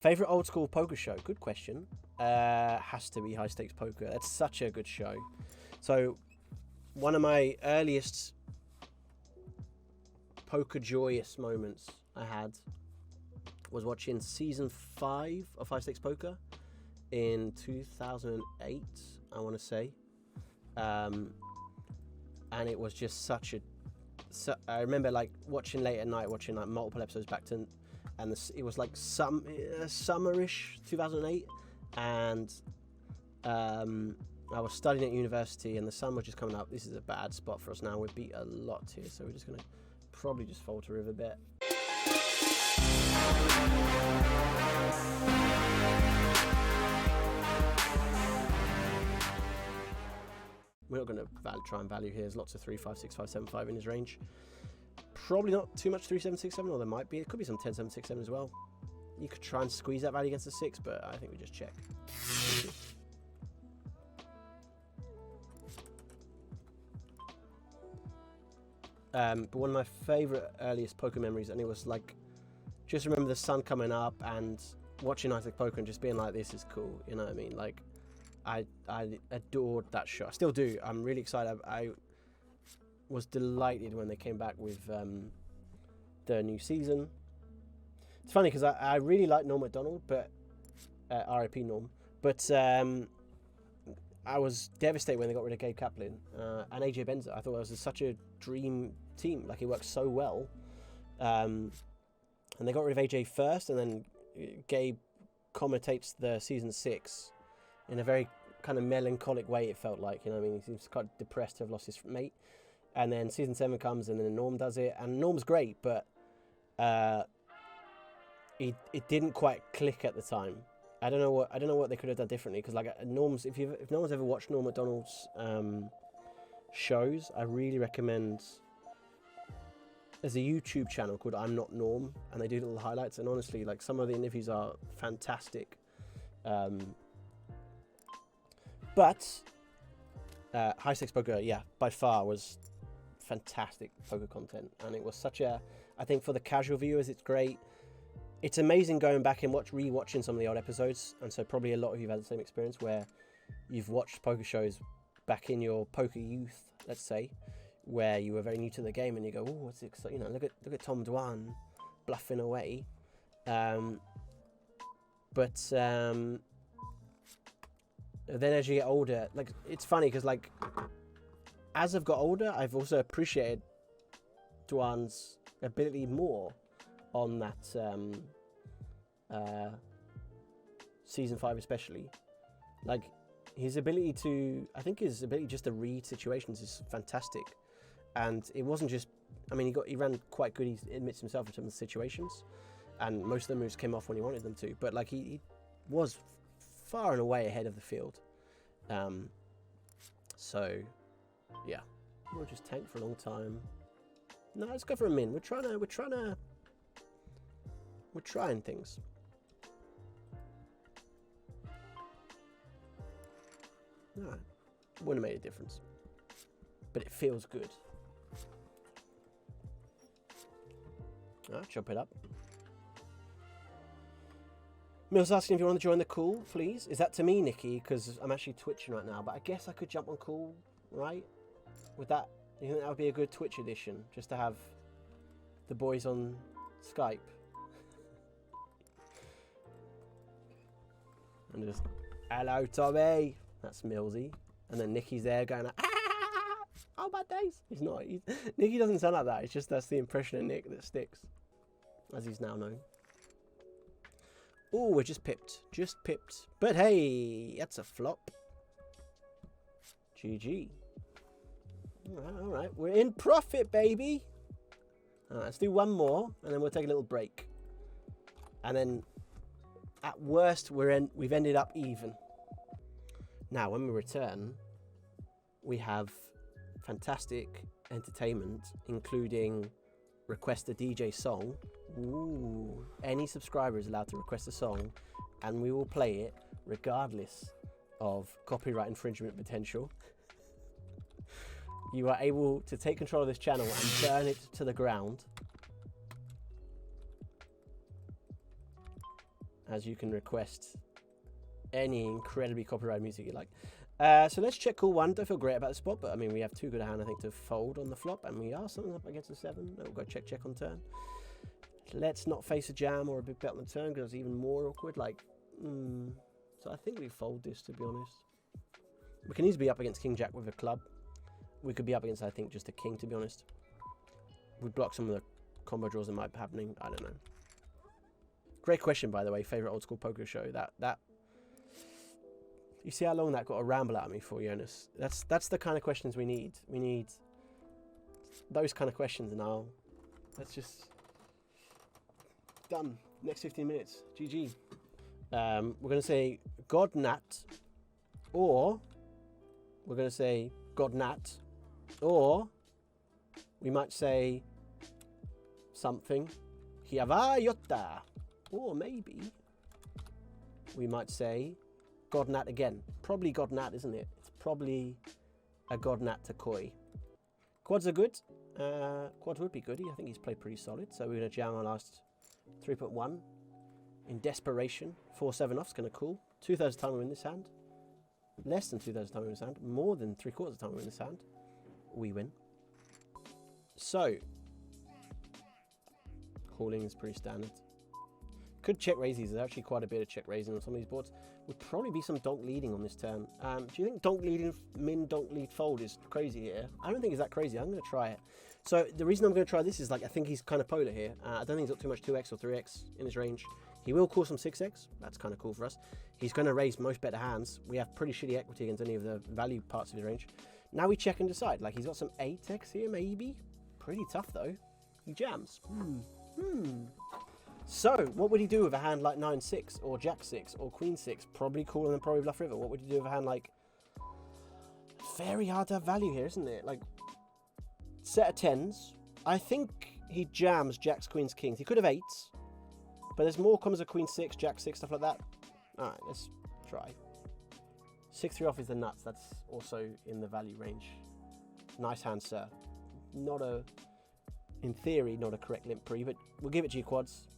Favorite old school poker show? Good question. Has to be High Stakes Poker. That's such a good show. So, one of my earliest poker joyous moments I had was watching season 5 of High Stakes Poker in 2008, I want to say. And it was just such a... I remember like watching late at night, watching like multiple episodes back to... And it was like summerish 2008. And I was studying at university and the sun was just coming up. This is a bad spot for us now. We've beat a lot here, so we're just going to probably just falter a bit. We're not going to try and value here. There's lots of 3, 5, 6, 5, 7, 5 in his range. Probably not too much 3, 7, 6, 7, or there might be. It could be some 10, 7, 6, 7 as well. You could try and squeeze that value against the 6, but I think we just check. But one of my favourite earliest poker memories, and it was like, just remember the sun coming up and watching High Stakes Poker and just being like, this is cool, you know what I mean? Like, I adored that show. I still do. I'm really excited. I was delighted when they came back with the new season. It's funny because I really like Norm Macdonald, but RIP Norm. But I was devastated when they got rid of Gabe Kaplan and AJ Benza. I thought it was such a dream team. Like, it worked so well. And they got rid of AJ first, and then Gabe commentates the season 6 in a very kind of melancholic way, it felt like. You know what I mean? He seems quite depressed to have lost his mate. And then season 7 comes, and then Norm does it. And Norm's great, but it didn't quite click at the time. I don't know what they could have done differently, because like Norm's, if no one's ever watched Norm Macdonald's shows, I really recommend. There's a YouTube channel called I'm Not Norm, and they do little highlights, and honestly, like, some of the interviews are fantastic. But High Stakes Poker, yeah, by far was fantastic poker content, and it was such a, I think for the casual viewers, it's great. It's amazing going back and re-watching some of the old episodes, and so probably a lot of you have had the same experience where you've watched poker shows back in your poker youth, let's say, where you were very new to the game, and you go, oh, what's it? You know, look at Tom Dwan bluffing away. But then as you get older, like, it's funny because, like, as I've got older, I've also appreciated Dwan's ability more on that season 5 especially. Like, his ability just to read situations is fantastic. And it wasn't just, I mean, he ran quite good, he admits himself, in terms of situations, and most of the moves came off when he wanted them to, but like he was far and away ahead of the field. So yeah, we'll just tank for a long time. No, let's go for a min. We're trying things. No, wouldn't have made a difference, but it feels good. Chop it up. Mill's asking if you want to join the call, please. Is that to me, Nikki? Because I'm actually twitching right now, but I guess I could jump on call, right? With that, you think that would be a good Twitch edition, just to have the boys on Skype? And just, hello, Tommy. That's Millsy. And then Nikki's there going, oh, bad days. He's not. Nicky doesn't sound like that. It's just that's the impression of Nick that sticks, as he's now known. Oh, we're just pipped. Just pipped. But hey, that's a flop. GG. All right. We're in profit, baby. All right, let's do one more, and then we'll take a little break. And then, at worst, we've ended up even. Now, when we return, we have fantastic entertainment, including request a DJ song. Ooh, any subscriber is allowed to request a song, and we will play it regardless of copyright infringement potential. You are able to take control of this channel and burn it to the ground. as you can request any incredibly copyrighted music you like. So let's check call 1. Don't feel great about the spot, but I mean, we have too good a hand, I think, to fold on the flop, and we are something up against a 7. No, we'll go check on turn. Let's not face a jam or a big bet on the turn, because it's even more awkward. Like, so I think we fold this, to be honest. We can easily be up against king jack with a club. We could be up against, I think, just a king, to be honest. We block some of the combo draws that might be happening. I don't know. Great question, by the way. Favorite old school poker show. That. You see how long that got to ramble at me for, Jonas? That's the kind of questions we need. We need those kind of questions now. Let's just done. Next 15 minutes. GG. We're gonna say God Nat, or we're gonna say God Nat, or we might say something Hiavayota, or maybe we might say God Nat again. Probably God Nat, isn't it? It's probably a God Nat to Koi. Quads are good. Quads would be good. I think he's played pretty solid. So we're going to jam our last 3.1 in desperation. 4-7 off's going to cool. 2/3 time we're in this hand. Less than 2/3 time we're in this hand. More than 3/4 time we're in this hand. We win. So calling is pretty standard. Could check raise these. There's actually quite a bit of check raising on some of these boards. Would probably be some donk leading on this turn. Do you think donk leading, min donk lead fold is crazy here? I don't think it's that crazy. I'm going to try it. So the reason I'm going to try this is, like, I think he's kind of polar here. I don't think he's got too much 2x or 3x in his range. He will call some 6x. That's kind of cool for us. He's going to raise most better hands. We have pretty shitty equity against any of the value parts of his range. Now we check and decide. Like, he's got some 8x here, maybe. Pretty tough, though. He jams. So, what would he do with a hand like 9-6 or Jack-6 or Queen-6? Probably call and then probably bluff river. What would he do with a hand like... Very hard to have value here, isn't it? Like, set of 10s. I think he jams Jacks, Queens, Kings. He could have 8s. But there's more commons of Queen-6, Jack-6, stuff like that. Alright, let's try. 6-3 off is the nuts. That's also in the value range. Nice hand, sir. Not a... In theory, not a correct limp pre, but we'll give it to you, quads.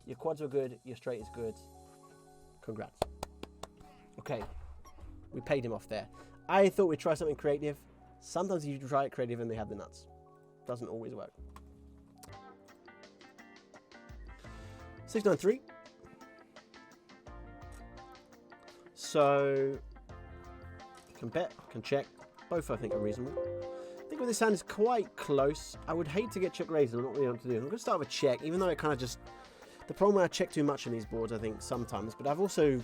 Your quads are good. Your straight is good. Congrats. Okay. We paid him off there. I thought we'd try something creative. Sometimes you try it creative and they have the nuts. Doesn't always work. 6-9-3. So, can bet, can check. Both, I think, are reasonable. I think with this hand is quite close. I would hate to get check raised. I'm not really know what to do. I'm going to start with a check, even though it kind of just... The problem when I check too much on these boards, I think, sometimes. But I've also...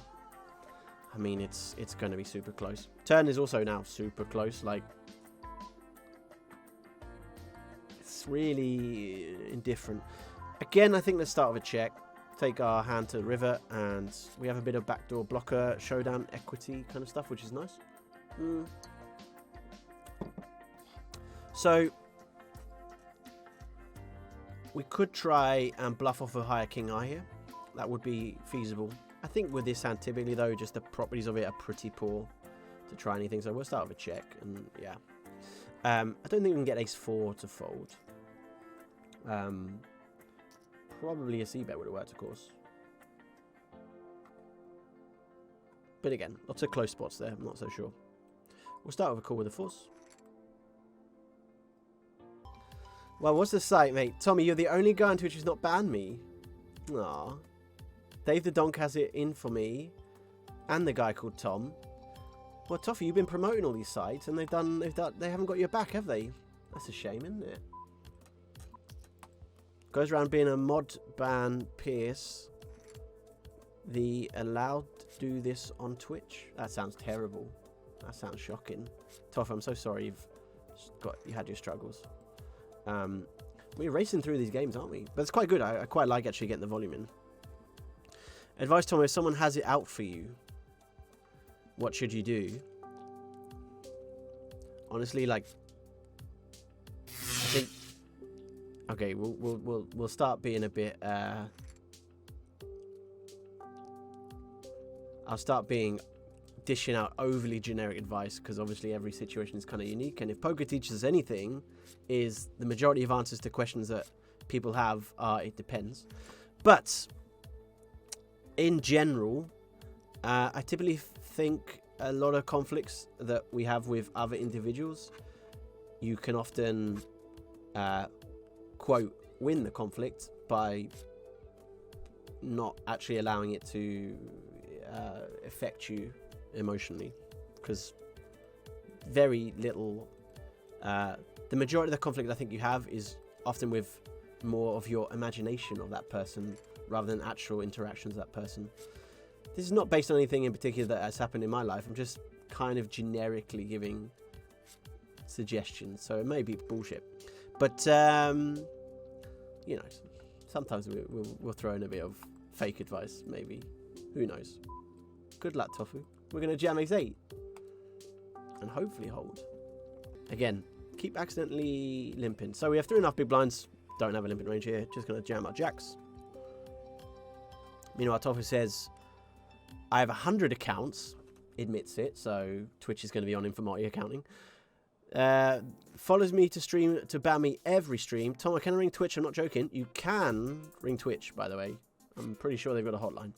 I mean, it's going to be super close. Turn is also now super close. Like, it's really indifferent. Again, I think let's start with a check. Take our hand to the river, and we have a bit of backdoor blocker, showdown, equity kind of stuff, which is nice. So... We could try and bluff off a higher king eye here. That would be feasible. I think with this hand, typically, though, just the properties of it are pretty poor to try anything. So we'll start with a check, and yeah. I don't think we can get ace-4 to fold. Probably a c-bet would have worked, of course. But again, lots of close spots there. I'm not so sure. We'll start with a call with a force. Well, what's the site, mate? Tommy, you're the only guy on Twitch who's not banned me. Aww. Dave the Donk has it in for me. And the guy called Tom. Well, Toffee, you've been promoting all these sites and they haven't got your back, have they? That's a shame, isn't it? Goes around being a mod ban Pierce. The allowed do this on Twitch. That sounds terrible. That sounds shocking. Toff, I'm so sorry you had your struggles. We're racing through these games, aren't we? But it's quite good. I quite like actually getting the volume in. Advice, Tom, if someone has it out for you, what should you do? Honestly, like, I think, okay, we'll start being a bit, I'll start dishing out overly generic advice, because obviously every situation is kind of unique, and if poker teaches us anything, is the majority of answers to questions that people have are it depends. But in general, I typically think a lot of conflicts that we have with other individuals, you can often, quote, win the conflict by not actually allowing it to affect you emotionally, because very little, the majority of the conflict I think you have is often with more of your imagination of that person rather than actual interactions with that person. This is not based on anything in particular that has happened in my life. I'm just kind of generically giving suggestions, so it may be bullshit, but you know, sometimes we'll throw in a bit of fake advice, maybe. Who knows? Good luck, Tofu. We're gonna jam ace-8 and hopefully hold. Again, keep accidentally limping. So we have 3.5 big blinds. Don't have a limping range here. Just gonna jam our jacks. Meanwhile, Tofu says, I have 100 accounts. Admits it, so Twitch is going to be on him for multi-accounting. Follows me to stream, to ban me every stream. Tom, I can ring Twitch, I'm not joking. You can ring Twitch, by the way. I'm pretty sure they've got a hotline.